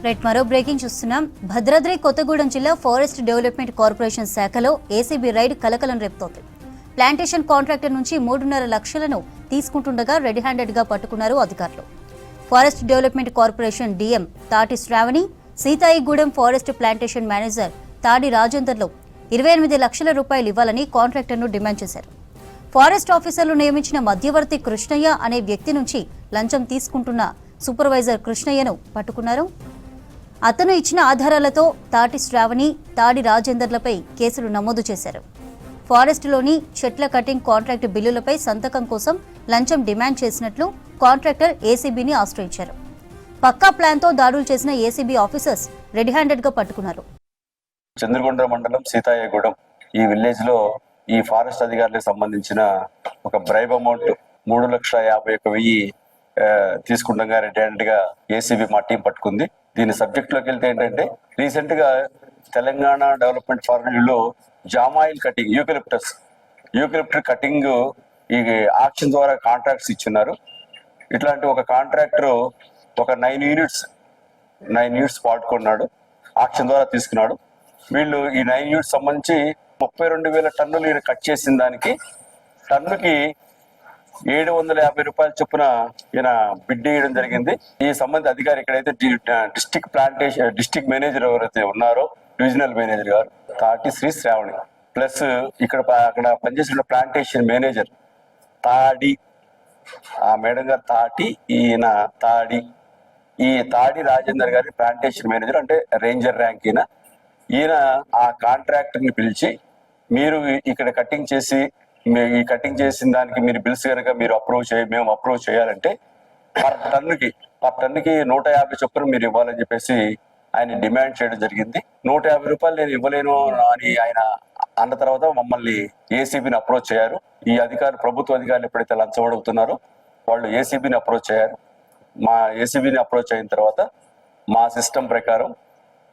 మరో బ్రేకింగ్ చూస్తున్నాం. భద్రాద్రి కొత్తగూడెం జిల్లా ఫారెస్ట్ డెవలప్మెంట్ కార్పొరేషన్ శాఖలో ఏసీబీ రైడ్ కలకలం రేపుతోంది. ప్లాంటేషన్ కాంట్రాక్టర్ నుంచి 3.5 లక్షలను తీసుకుంటుండగా రెడ్ హ్యాండెడ్ గా పట్టుకున్నారు అధికారులు. ఫారెస్ట్ డెవలప్మెంట్ కార్పొరేషన్ డీఎం తాటి శ్రావణి, సీతాయిగూడెం ఫారెస్ట్ ప్లాంటేషన్ మేనేజర్ తాడి రాజేందర్లో 28 లక్షల రూపాయలు ఇవ్వాలని కాంట్రాక్టర్ను డిమాండ్ చేశారు. ఫారెస్ట్ ఆఫీసర్లు నియమించిన మధ్యవర్తి కృష్ణయ్య అనే వ్యక్తి నుంచి లంచం తీసుకుంటున్న సూపర్వైజర్ కృష్ణయ్యను పట్టుకున్నారు. అతను ఇచ్చిన ఆధారాలతో తాటి శ్రావణి, తాడి రాజేందర్లపై కేసులు నమోదు చేశారు. ఫారెస్టులోని చెట్ల కటింగ్ కాంట్రాక్టు బిల్లులపై సంతకం కోసం లంచం డిమాండ్ చేసినట్లు కాంట్రాక్టర్ ఏసీబీని ఆశ్రయించారు. పక్కా ప్లాన్తో దాడులు చేసిన ఏసీబీ ఆఫీసర్స్ రెడ్ హ్యాండెడ్ గా పట్టుకున్నారు. చంద్రగొండ మండలం సీతాయగూడెం ఈ విలేజ్ లో ఈ ఫారెస్ట్ అధికారులకు సంబంధించిన ఒక బ్రైబ్ అమౌంట్ 3,51,000 తీసుకుండగా రెడ్ హ్యాండెడ్ గా ఏసీబీ మా టీం పట్టుకుంది. దీని సబ్జెక్ట్ లోకి వెళ్తే ఏంటంటే, రీసెంట్ గా తెలంగాణ డెవలప్మెంట్ ఫారెస్ట్ లో జామాయిల్ కటింగ్, యూకలిప్టర్ కటింగ్ ఈ ఆక్షన్ ద్వారా కాంట్రాక్ట్స్ ఇచ్చున్నారు. ఇట్లాంటి ఒక కాంట్రాక్టర్ ఒక 9 యూనిట్స్ వాడుకున్నాడు, ఆక్షన్ ద్వారా తీసుకున్నాడు. వీళ్ళు ఈ 9 యూనిట్స్ సంబంధించి 32,000 టన్నులు ఈయన కట్ చేసిన దానికి టన్నుకి 750 రూపాయల చొప్పున ఈయన బిడ్ వేయడం జరిగింది. ఈ సంబంధిత అధికారి ఎక్కడైతే డిస్ట్రిక్ట్ మేనేజర్ ఎవరైతే ఉన్నారో, డివిజనల్ మేనేజర్ గారు తాటి శ్రావణి, ప్లస్ అక్కడ పనిచేసిన ప్లాంటేషన్ మేనేజర్ తాడి, ఆ మేడం గారు తాటి, ఈయన తాడి, ఈ తాడి రాజేందర్ గారి ప్లాంటేషన్ మేనేజర్ అంటే రేంజర్ ర్యాంక్ ఈయన ఆ కాంట్రాక్టర్ ని పిలిచి, మీరు ఇక్కడ కటింగ్ చేసిన దానికి మీరు బిల్స్ కనుక మీరు మేము అప్రూవ్ చేయాలంటే పర్ టన్నుకి 150 చొప్పున మీరు ఇవ్వాలని చెప్పేసి ఆయన డిమాండ్ చేయడం జరిగింది. 150 రూపాయలు నేను ఇవ్వలేను అని ఆయన అన్న తర్వాత మమ్మల్ని ఏసీబీని అప్రోచ్ అయ్యారు. ఈ ప్రభుత్వ అధికారులు ఎప్పుడైతే లంచం అడుగుతున్నారో వాళ్ళు ఏసీబీని అప్రోచ్ అయ్యారు. మా ఏసీబీని అప్రోచ్ అయిన తర్వాత మా సిస్టమ్ ప్రకారం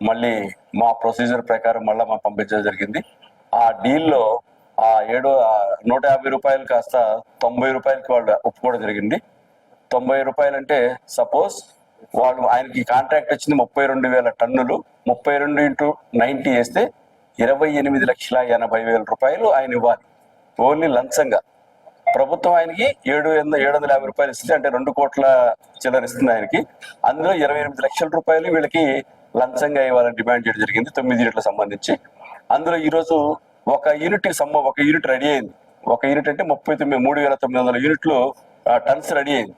మళ్ళీ మా ప్రొసీజర్ ప్రకారం మళ్ళీ మా పంపించడం జరిగింది. ఆ డీల్లో ఆ 150 రూపాయలు కాస్త 90 రూపాయలకి వాళ్ళు ఒప్పుకోవడం జరిగింది. 90 రూపాయలు అంటే సపోజ్ ఆయనకి కాంట్రాక్ట్ వచ్చింది 32,000 టన్నులు, 32 × 90 వేస్తే 28,80,000 రూపాయలు ఆయన ఇవ్వాలి ఓన్లీ లంచంగా. ప్రభుత్వం ఆయనకి 750 రూపాయలు ఇస్తుంది, అంటే 2 కోట్ల చిల్లర ఇస్తుంది ఆయనకి. అందులో 28 లక్షల రూపాయలు వీళ్ళకి లంచంగా ఇవ్వాలని డిమాండ్ చేయడం జరిగింది 9 యూనిట్లకు సంబంధించి. అందులో ఈరోజు ఒక యూనిట్ రెడీ అయింది. ఒక యూనిట్ అంటే 3,900 యూనిట్లు టన్స్ రెడీ అయింది.